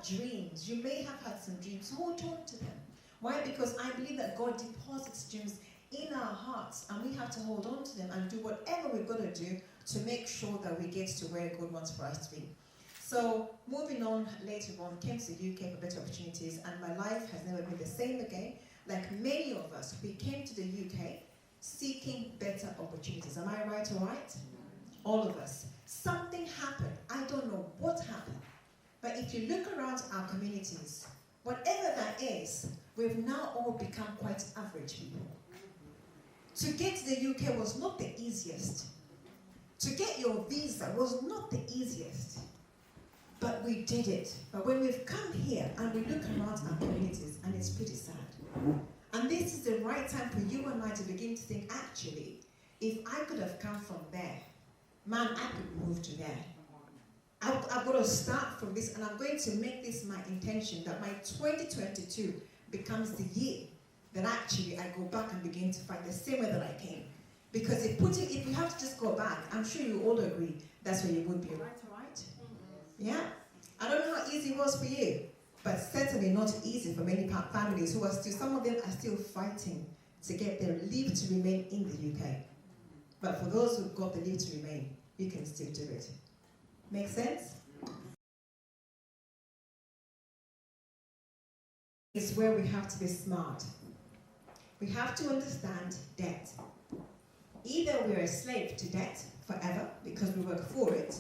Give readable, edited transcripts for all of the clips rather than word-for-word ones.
Dreams. You may have had some dreams. Hold on to them. Why? Because I believe that God deposits dreams in our hearts, and we have to hold on to them and do whatever we've got to do to make sure that we get to where God wants for us to be. So, moving on, later on, came to the UK for better opportunities, and my life has never been the same again. Like many of us, we came to the UK seeking better opportunities. Am I right or right? All of us. Something happened. I don't know what happened. But if you look around our communities, whatever that is, we've now all become quite average people. To get to the UK was not the easiest. To get your visa was not the easiest. But we did it. But when we've come here and we look around our communities, and it's pretty sad. And this is the right time for you and I to begin to think, actually, if I could have come from there, man, I could move to there. I've got to start from this, and I'm going to make this my intention, that my 2022 becomes the year that actually I go back and begin to fight the same way that I came. Because if you have to just go back, I'm sure you all agree that's where you would be, right? Yeah? I don't know how easy it was for you, but certainly not easy for many families who are still, some of them are still fighting to get their leave to remain in the UK. But for those who've got the leave to remain, you can still do it. Make sense? It's where we have to be smart. We have to understand debt. Either we're a slave to debt forever because we work for it,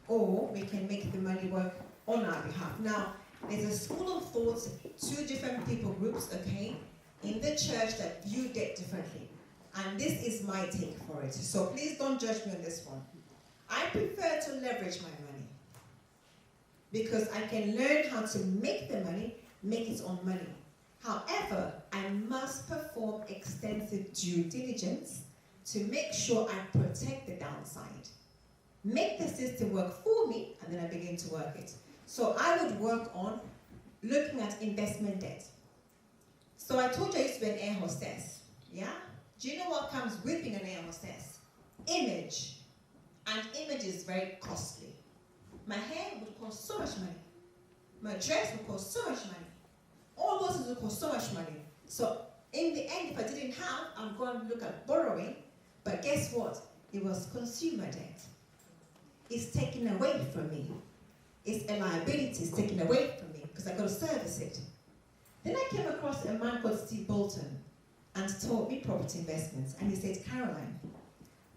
or we can make the money work on our behalf. Now, there's a school of thought, two different people groups, okay, in the church that view debt differently. And this is my take for it. So please don't judge me on this one. I prefer to leverage my money because I can learn how to make the money, make its own money. However, I must perform extensive due diligence to make sure I protect the downside. Make the system work for me, and then I begin to work it. So I would work on looking at investment debt. So I told you I used to be an air hostess, yeah? Do you know what comes with being an air hostess? Image. And image is very costly. My hair would cost so much money. My dress would cost so much money. All those things would cost so much money. So in the end, if I didn't have, I'm going to look at borrowing. But guess what? It was consumer debt. It's taken away from me. It's a liability. It's taken away from me because I've got to service it. Then I came across a man called Steve Bolton and taught me property investments. And he said, Caroline,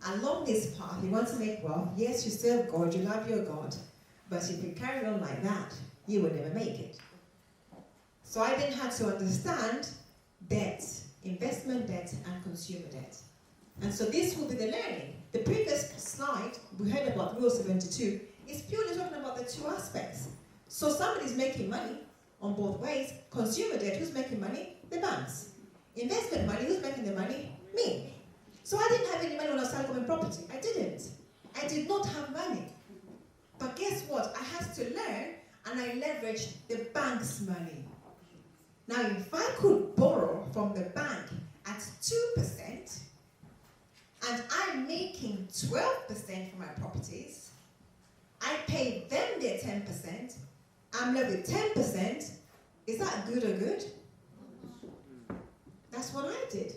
along this path, you want to make wealth. Yes, you serve God, you love your God. But if you carry on like that, you will never make it. So I then had to understand debt, investment debt, and consumer debt. And so this will be the learning. The previous slide, we heard about Rule 72, is purely talking about the two aspects. So somebody's making money on both ways. Consumer debt, who's making money? The banks. Investment money, who's making the money? Me. So I didn't have any money when I started buying property. I didn't. I did not have money. But guess what? I had to learn, and I leveraged the bank's money. Now, if I could borrow from the bank at 2%, and I'm making 12% for my properties, I pay them their 10%, I'm left with 10%, is that good or good? That's what I did.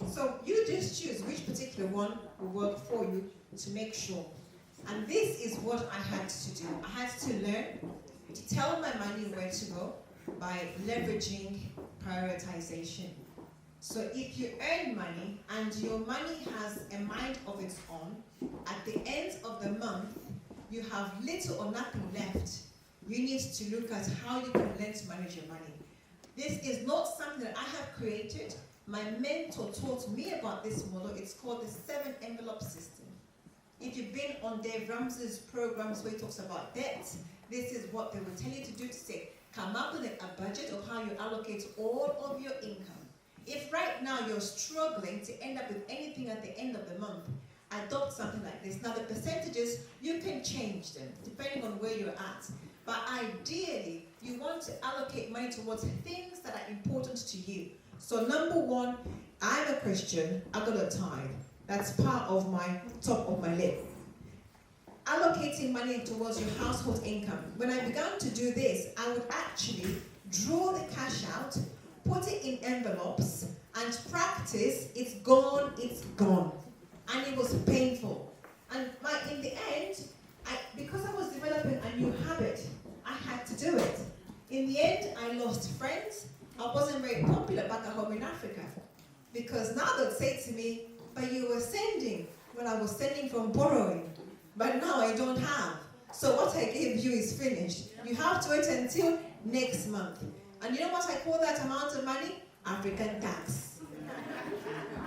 So you just choose which particular one will work for you to make sure. And this is what I had to do. I had to learn to tell my money where to go by leveraging prioritization. So if you earn money and your money has a mind of its own, at the end of the month, you have little or nothing left. You need to look at how you can learn to manage your money. This is not something that I have created. My mentor taught me about this model. It's called the 7 envelope system. If you've been on Dave Ramsey's programs where he talks about debt, this is what they will tell you to do, to say, come up with a budget of how you allocate all of your income. If right now you're struggling to end up with anything at the end of the month, adopt something like this. Now the percentages, you can change them depending on where you're at. But ideally, you want to allocate money towards things that are important to you. So number one, I'm a Christian, I've got a tithe. That's part of my top of my list. Allocating money towards your household income. When I began to do this, I would actually draw the cash out, put it in envelopes, and practice, it's gone, and it was painful. And in the end, because I was developing a new habit, I had to do it. In the end, I lost friends. I wasn't very popular back at home in Africa, because now they'd say to me, but you were sending. Well, I was sending from borrowing, but now I don't have. So what I gave you is finished. You have to wait until next month. And you know what I call that amount of money? African tax.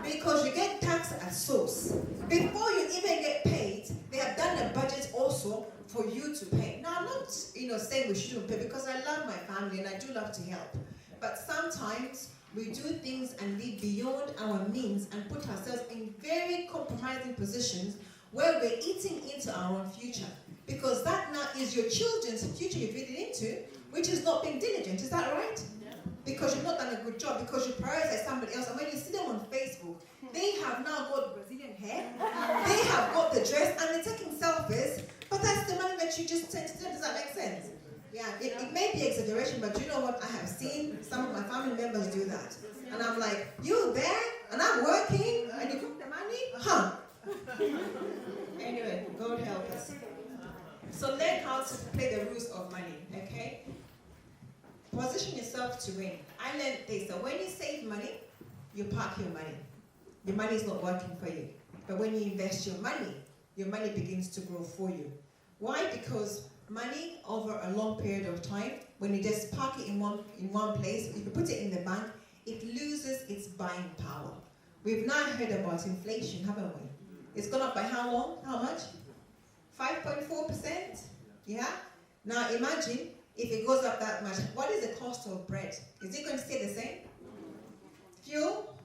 Because you get tax at source. Before you even get paid, they have done a budget also for you to pay. Now, I'm not saying we shouldn't pay, because I love my family and I do love to help. But sometimes we do things and live beyond our means and put ourselves in very compromising positions where we're eating into our own future. Because that now is your children's future you're feeding into, which is not being diligent. Is that right? Yeah. Because you've not done a good job, because you prioritize somebody else. And when you see them on Facebook, they have now got Brazilian hair, they have got the dress, and they're taking selfies, but that's the money that you just sent to them. Does that make sense? Yeah, it may be exaggeration, but you know what? I have seen some of my family members do that. And I'm like, you there? And I'm working, and you cook the money? Huh? Anyway, God help us. So learn how to play the rules of money, okay? Position yourself to win. I learned this, that when you save money, you park your money. Your money is not working for you. But when you invest your money begins to grow for you. Why? Because money over a long period of time, when you just park it in one place, if you put it in the bank, it loses its buying power. We've now heard about inflation, haven't we? It's gone up by how long? How much? 5.4%? Yeah? Now imagine if it goes up that much. What is the cost of bread? Is it going to stay the same? Fuel?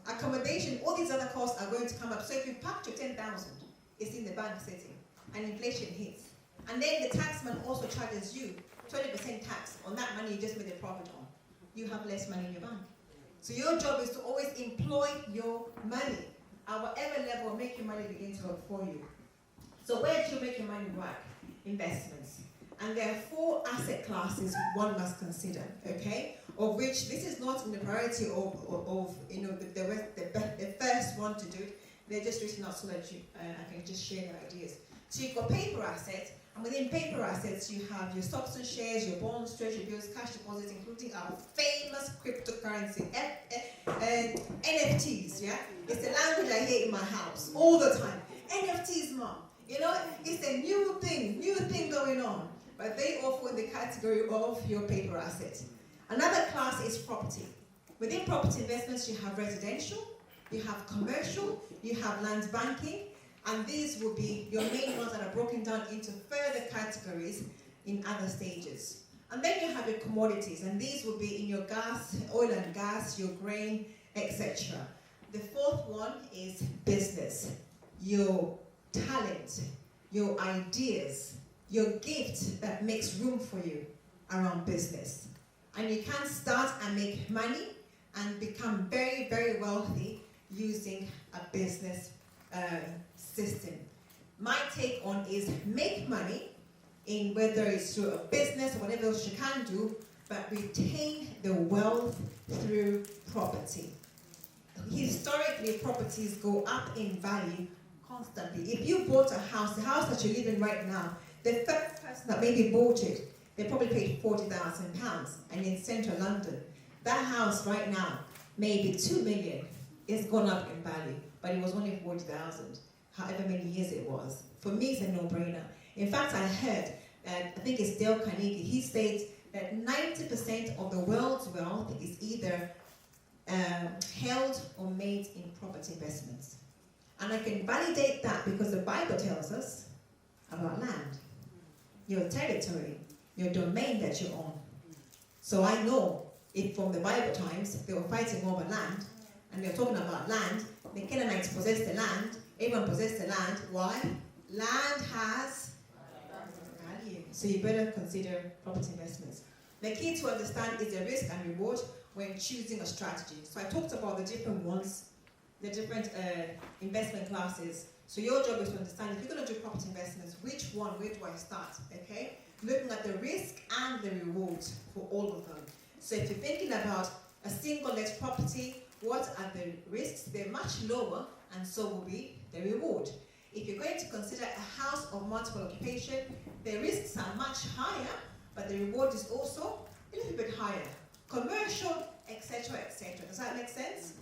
Accommodation? All these other costs are going to come up. So if you packed your 10,000, it's in the bank sitting, and inflation hits. And then the taxman also charges you 20% tax on that money you just made a profit on. You have less money in your bank. So your job is to always employ your money. At whatever level, make your money begin to work for you. So where do you make your money work? Investments. And there are 4 asset classes one must consider, okay? Of which this is not in the priority of the first one to do it. They're just written out so that I can just share their ideas. So you've got paper assets, and within paper assets you have your stocks and shares, your bonds, treasury bills, cash deposits, including our famous cryptocurrency, NFTs, yeah? It's the language I hear in my house all the time. NFTs, mom. You know, it's a new thing going on. But they all fall in the category of your paper assets. Another class is property. Within property investments, you have residential, you have commercial, you have land banking, and these will be your main ones that are broken down into further categories in other stages. And then you have your commodities, and these will be in your gas, oil and gas, your grain, etc. The 4th one is business. Your talent, your ideas, your gift that makes room for you around business. And you can start and make money and become very, very wealthy using a business system. My take on is make money in whether it's through a business or whatever else you can do, but retain the wealth through property. Historically, properties go up in value constantly. If you bought a house, the house that you live in right now, the first person that maybe bought it, they probably paid £40,000, and in central London, that house right now, maybe 2 million, it's gone up in value, but it was only 40,000, however many years it was. For me, it's a no-brainer. In fact, I heard, I think it's Dale Carnegie, he states that 90% of the world's wealth is either held or made in property investments. And I can validate that because the Bible tells us about land, your territory, your domain that you own. So I know if from the Bible times they were fighting over land, and they're talking about land, the Canaanites possessed the land, everyone possessed the land. Why? Land has value. So you better consider property investments. The key to understand is the risk and reward when choosing a strategy. So I talked about the different ones, the different investment classes. So your job is to understand, if you're going to do property investments, which one, where do I start, okay? Looking at the risk and the reward for all of them. So if you're thinking about a single-let property, what are the risks? They're much lower, and so will be the reward. If you're going to consider a house of multiple occupation, the risks are much higher, but the reward is also a little bit higher. Commercial, etc., etc. Does that make sense?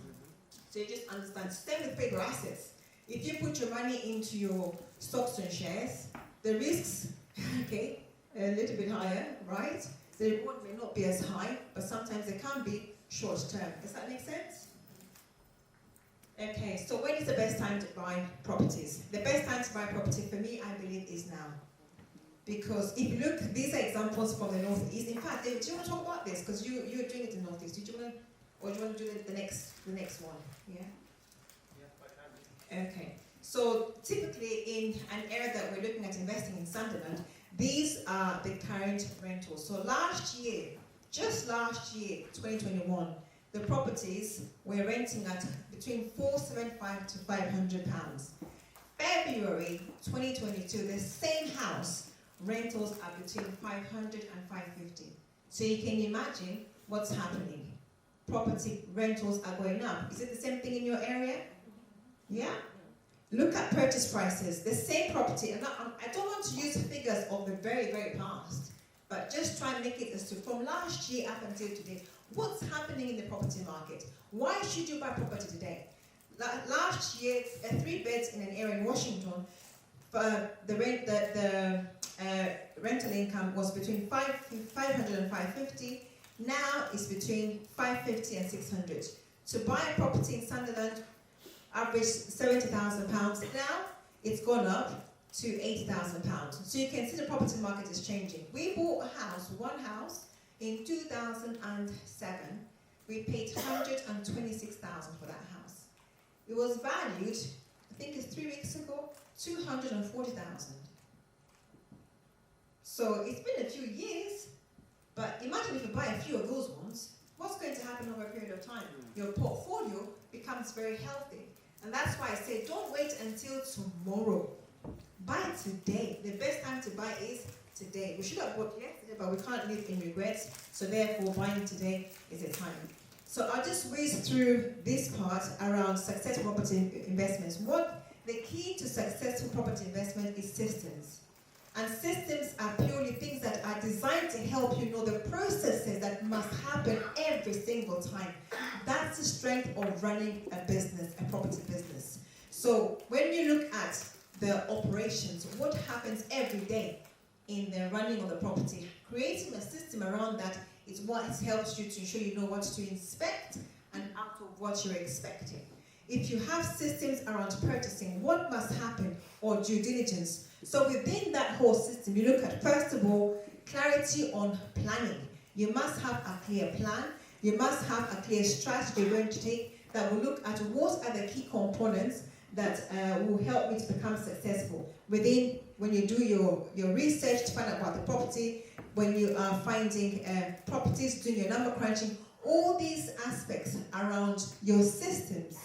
So you just understand. Same with paper assets. If you put your money into your stocks and shares, the risks, okay, a little bit higher, right? The reward may not be as high, but sometimes they can be short term. Does that make sense? Okay, so when is the best time to buy properties? The best time to buy property for me, I believe, is now. Because if you look, these are examples from the Northeast. In fact, David, do you want to talk about this? Because you're doing it in the Northeast. Do you want to, or do you want to do the next one? Yeah? Okay. So typically in an area that we're looking at investing in Sunderland, these are the current rentals. So last year, just last year, 2021, the properties were renting at between £475 to £500. February 2022, the same house rentals are between £500 and £550. So you can imagine what's happening. Property rentals are going up. Is it the same thing in your area? Yeah? Look at purchase prices. The same property, and I don't want to use figures of the very, very past, but just try and make it as to from last year up until today. What's happening in the property market? Why should you buy property today? Last year, 3 beds in an area in Washington, the rental income was between $500 and $550. Now it's between $550 and $600. To buy a property in Sunderland, average £70,000. Now it's gone up to £80,000. So you can see the property market is changing. We bought a house, one house, in 2007. We paid $126,000 for that house. It was valued, I think it's 3 weeks ago, $240,000. So it's been a few years, but imagine if you buy a few of those ones, what's going to happen over a period of time? Your portfolio becomes very healthy. And that's why I say don't wait until tomorrow. Buy today. The best time to buy is today. We should have bought yesterday, but we can't live in regrets. So therefore, buying today is the time. So I'll just whiz through this part around successful property investments. The key to successful property investment is systems. And systems are purely things that are designed to help you know the processes that must happen every single time. That's the strength of running a business, a property business. So when you look at the operations, what happens every day in the running of the property, creating a system around that is what helps you to ensure you know what to inspect and out of what you're expecting. If you have systems around purchasing, what must happen, or due diligence. So within that whole system, you look at, first of all, clarity on planning. You must have a clear plan. You must have a clear strategy you're going to take that will look at what are the key components that will help me to become successful. Within, when you do your research to find out about the property, when you are finding properties, doing your number crunching, all these aspects around your systems,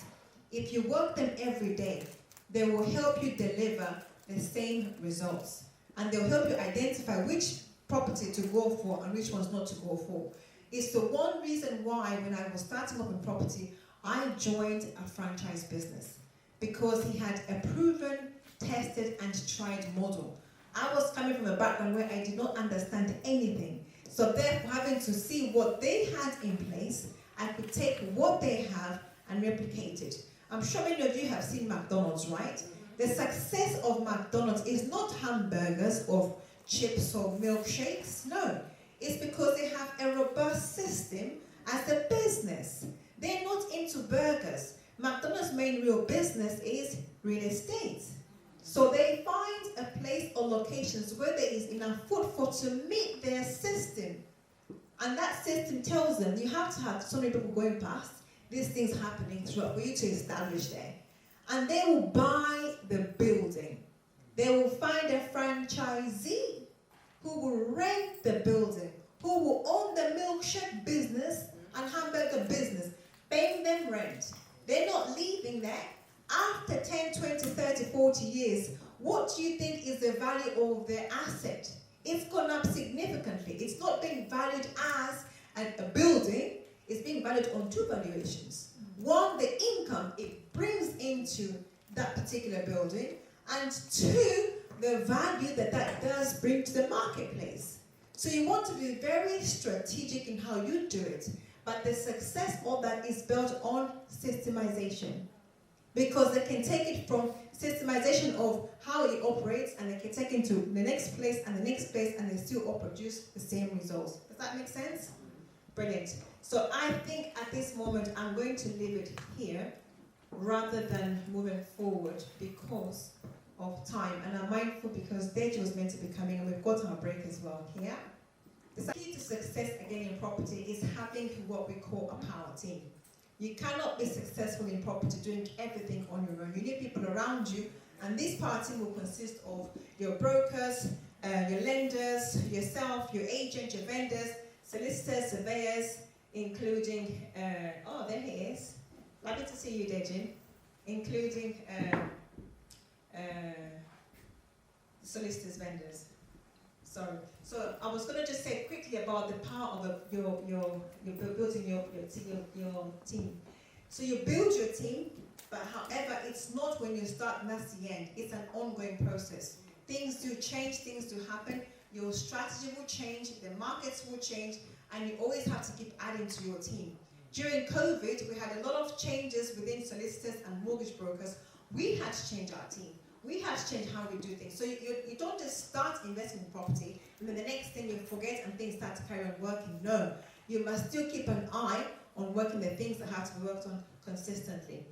if you work them every day, they will help you deliver the same results. And they'll help you identify which property to go for and which ones not to go for. It's the one reason why when I was starting up in property, I joined a franchise business. Because he had a proven, tested and tried model. I was coming from a background where I did not understand anything. So therefore, having to see what they had in place, I could take what they have and replicate it. I'm sure many of you have seen McDonald's, right? The success of McDonald's is not hamburgers or chips or milkshakes. No, it's because they have a robust system as a business. They're not into burgers. McDonald's main real business is real estate. So they find a place or locations where there is enough footfall to meet their system. And that system tells them you have to have so many people going past, these things happening throughout for you to establish there. And they will buy the building. They will find a franchisee who will rent the building who will own the milkshake business and hamburger business, paying them rent. They're not leaving there. After 10, 20, 30, 40 years, what do you think is the value of their asset? It's gone up significantly. It's not being valued as a building, it's being valued on two valuations. One, the income it brings into that particular building, and two, the value that that does bring to the marketplace. So you want to be very strategic in how you do it, but the success of that is built on systemization. Because they can take it from systemization of how it operates, and they can take it to the next place and the next place, and they still all produce the same results. Does that make sense? Brilliant. So I think at this moment I'm going to leave it here rather than moving forward because of time. And I'm mindful because Deji was meant to be coming, and we've got our break as well here. The key to success again in property is having what we call a power team. You cannot be successful in property doing everything on your own. You need people around you, and this power team will consist of your brokers, your lenders, yourself, your agent, your vendors, solicitors, surveyors, including, oh, there he is. Lovely to see you, Deji. Including solicitors, vendors. Sorry. So I was going to just say quickly about the power of your building your team. So you build your team, but however, it's not when you start and that's the end. It's an ongoing process. Things do change, things do happen. Your strategy will change, the markets will change, and you always have to keep adding to your team. During COVID, we had a lot of changes within solicitors and mortgage brokers. We had to change our team. We had to change how we do things. So you don't just start investing in property, and then the next thing you forget and things start to carry on working. No, you must still keep an eye on working the things that have to be worked on consistently.